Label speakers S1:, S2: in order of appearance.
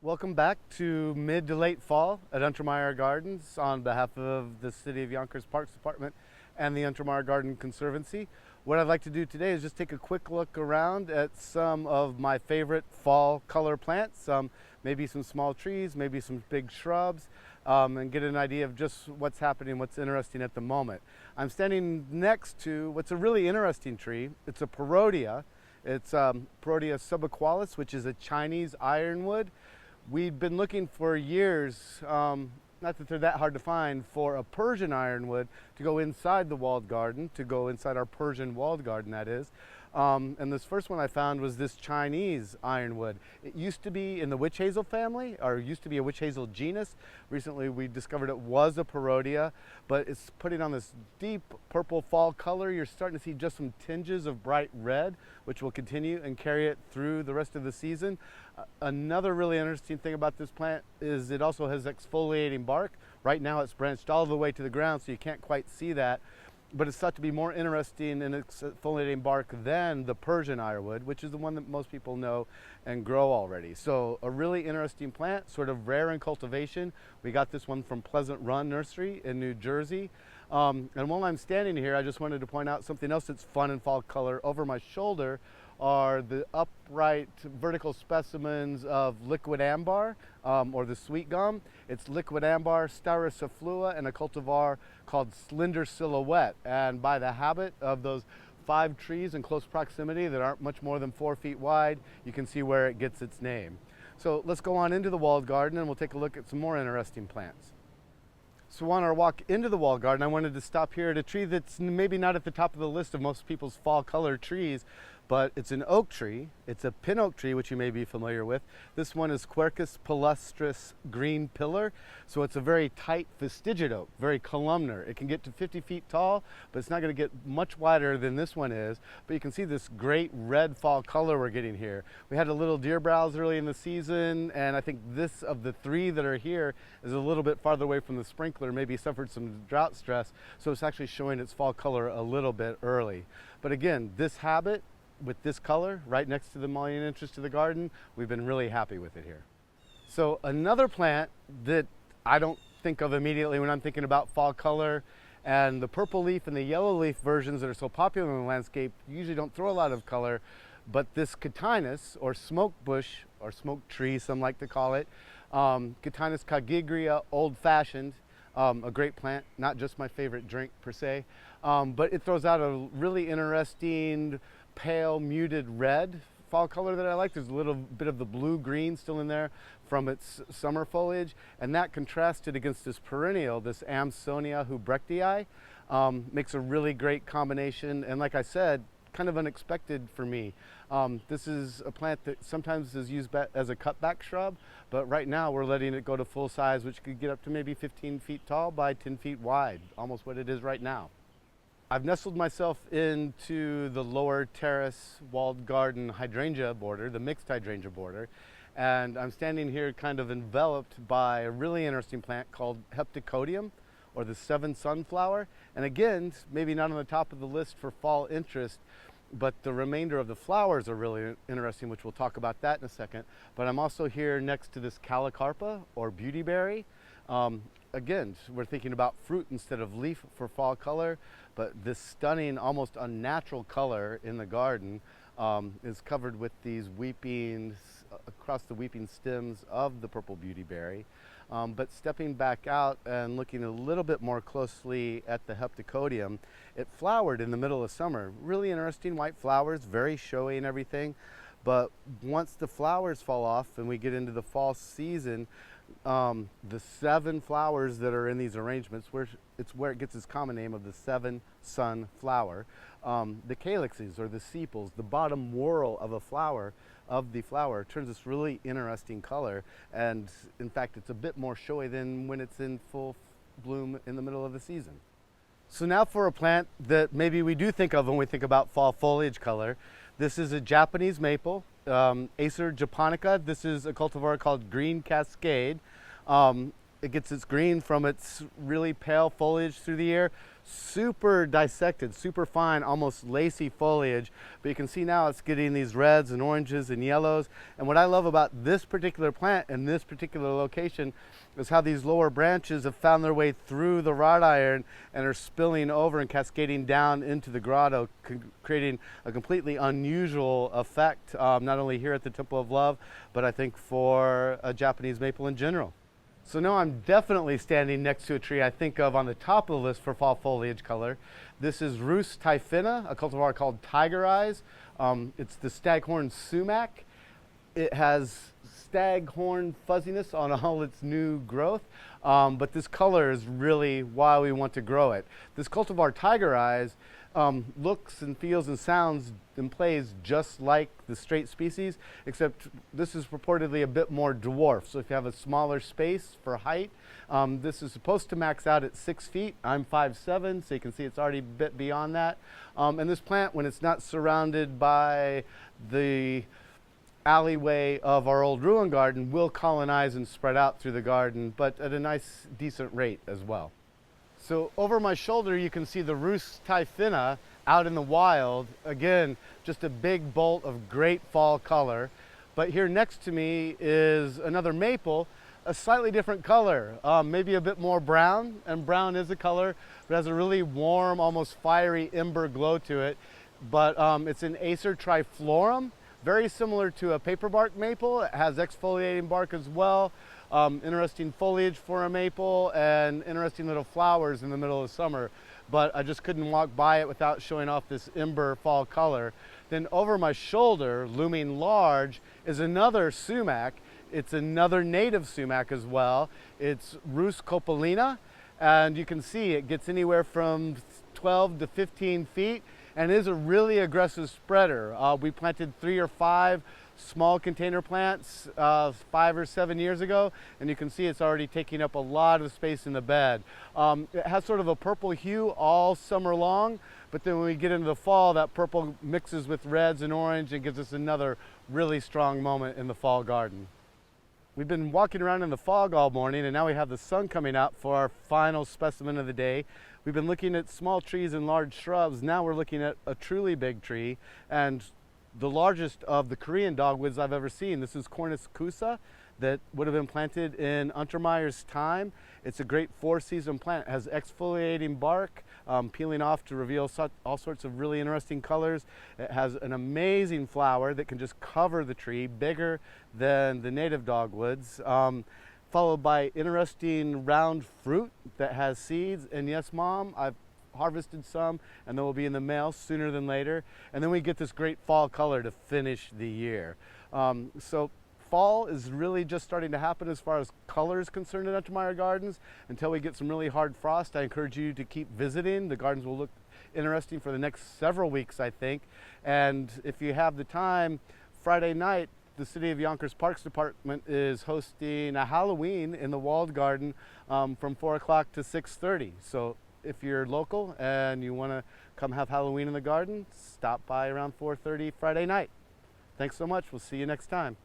S1: Welcome back to mid to late fall at Untermyer Gardens on behalf of the City of Yonkers Parks Department and the Untermyer Garden Conservancy. What I'd like to do today is just take a quick look around at some of my favorite fall color plants, maybe some small trees, maybe some big shrubs, and get an idea of just what's happening, what's interesting at the moment. I'm standing next to what's a really interesting tree. It's a Parrotia. It's Parrotia subaequalis, which is a Chinese ironwood. We've been looking for years, not that they're that hard to find, for a Persian ironwood to go inside the walled garden, to go inside our Persian walled garden, that is. And this first one I found was this Chinese ironwood. It used to be in the witch hazel family, or used to be a witch hazel genus. Recently we discovered it was a Parrotia, but it's putting on this deep purple fall color. You're starting to see just some tinges of bright red, which will continue and carry it through the rest of the season. Another really interesting thing about this plant is it also has exfoliating bark. Right now it's branched all the way to the ground, so you can't quite see that. But it's thought to be more interesting in exfoliating bark than the Persian ironwood, which is the one that most people know and grow already. So a really interesting plant, sort of rare in cultivation. We got this one from Pleasant Run Nursery in New Jersey. And while I'm standing here, I just wanted to point out something else that's fun in fall color. Over my shoulder are the upright vertical specimens of Liquidambar, or the sweetgum. It's Liquidambar, styraciflua, and a cultivar called Slender Silhouette. And by the habit of those 5 trees in close proximity that aren't much more than 4 feet wide, you can see where it gets its name. So let's go on into the walled garden and we'll take a look at some more interesting plants. So on our walk into the walled garden, I wanted to stop here at a tree that's maybe not at the top of the list of most people's fall color trees, but it's an oak tree. It's a pin oak tree, which you may be familiar with. This one is Quercus palustris green pillar. So it's a very tight fastigiate oak, very columnar. It can get to 50 feet tall, but it's not going to get much wider than this one is. But you can see this great red fall color we're getting here. We had a little deer browse early in the season, and I think this of the 3 that are here is a little bit farther away from the sprinkler, maybe suffered some drought stress. So it's actually showing its fall color a little bit early. But again, this habit, with this color right next to the mullion entrance to the garden, we've been really happy with it here. So another plant that I don't think of immediately when I'm thinking about fall color, and the purple leaf and the yellow leaf versions that are so popular in the landscape usually don't throw a lot of color, but this Cotinus, or smoke bush, or smoke tree some like to call it, Cotinus coggygria, old-fashioned, a great plant, not just my favorite drink per se, but it throws out a really interesting pale muted red fall color that I like. There's a little bit of the blue-green still in there from its summer foliage, and that contrasted against this perennial, this Amsonia hubrichtii, makes a really great combination, and like I said, kind of unexpected for me. This is a plant that sometimes is used as a cutback shrub, but right now we're letting it go to full size, which could get up to maybe 15 feet tall by 10 feet wide, almost what it is right now. I've nestled myself into the lower terrace walled garden hydrangea border, the mixed hydrangea border, and I'm standing here kind of enveloped by a really interesting plant called Heptacodium, or the 7 sunflower. And again, maybe not on the top of the list for fall interest, but the remainder of the flowers are really interesting, which we'll talk about that in a second. But I'm also here next to this Callicarpa, or beautyberry. Again, we're thinking about fruit instead of leaf for fall color, but this stunning, almost unnatural color in the garden is covered with these weeping, across the weeping stems of the purple beautyberry. But stepping back out and looking a little bit more closely at the Heptacodium, it flowered in the middle of summer. Really interesting white flowers, very showy and everything. But once the flowers fall off and we get into the fall season, the 7 flowers that are in these arrangements, it's where it gets its common name of the 7 sunflower. The calyxes, or the sepals, the bottom whorl of the flower turns this really interesting color, and in fact it's a bit more showy than when it's in full bloom in the middle of the season. So now for a plant that maybe we do think of when we think about fall foliage color. This is a Japanese maple, Acer japonica. This is a cultivar called Green Cascade. It gets its green from its really pale foliage through the year, super dissected, super fine, almost lacy foliage. But you can see now it's getting these reds and oranges and yellows. And what I love about this particular plant and this particular location is how these lower branches have found their way through the wrought iron and are spilling over and cascading down into the grotto, creating a completely unusual effect, not only here at the Temple of Love, but I think for a Japanese maple in general. So now I'm definitely standing next to a tree I think of on the top of the list for fall foliage color. This is Rhus typhina, a cultivar called Tiger Eyes. It's the Staghorn sumac. It has staghorn fuzziness on all its new growth, but this color is really why we want to grow it. This cultivar Tiger Eyes looks and feels and sounds and plays just like the straight species, except this is purportedly a bit more dwarf. So if you have a smaller space for height, this is supposed to max out at 6 feet. I'm 5'7", so you can see it's already a bit beyond that. And this plant, when it's not surrounded by the alleyway of our old ruin garden, will colonize and spread out through the garden, but at a nice, decent rate as well. So over my shoulder, you can see the Rhus typhina out in the wild. Again, just a big bolt of great fall color. But here next to me is another maple, a slightly different color, maybe a bit more brown, and brown is a color, but has a really warm, almost fiery ember glow to it. But it's an Acer triflorum, very similar to a paperbark maple. It has exfoliating bark as well. Interesting foliage for a maple and interesting little flowers in the middle of summer, but I just couldn't walk by it without showing off this ember fall color. Then over my shoulder, looming large, is another sumac. It's another native sumac as well. It's Rhus copulina, and you can see it gets anywhere from 12 to 15 feet and is a really aggressive spreader. We planted 3 or 5 small container plants 5 or 7 years ago, and you can see it's already taking up a lot of space in the bed. It has sort of a purple hue all summer long, but then when we get into the fall, that purple mixes with reds and orange and gives us another really strong moment in the fall garden. We've been walking around in the fog all morning, and now we have the sun coming out for our final specimen of the day. We've been looking at small trees and large shrubs. Now we're looking at a truly big tree, and the largest of the Korean dogwoods I've ever seen. This is Cornus kusa that would have been planted in Untermyer's time. It's a great 4-season plant. It has exfoliating bark, peeling off to reveal all sorts of really interesting colors. It has an amazing flower that can just cover the tree, bigger than the native dogwoods, followed by interesting round fruit that has seeds. And yes, Mom, I've harvested some, and they will be in the mail sooner than later. And then we get this great fall color to finish the year. So fall is really just starting to happen as far as color is concerned in Untermyer Gardens. Until we get some really hard frost, I encourage you to keep visiting. The gardens will look interesting for the next several weeks, I think. And if you have the time, Friday night, the City of Yonkers Parks Department is hosting a Halloween in the walled garden from 4 o'clock to 6:30. So if you're local and you want to come have Halloween in the garden, stop by around 4:30 Friday night. Thanks so much. We'll see you next time.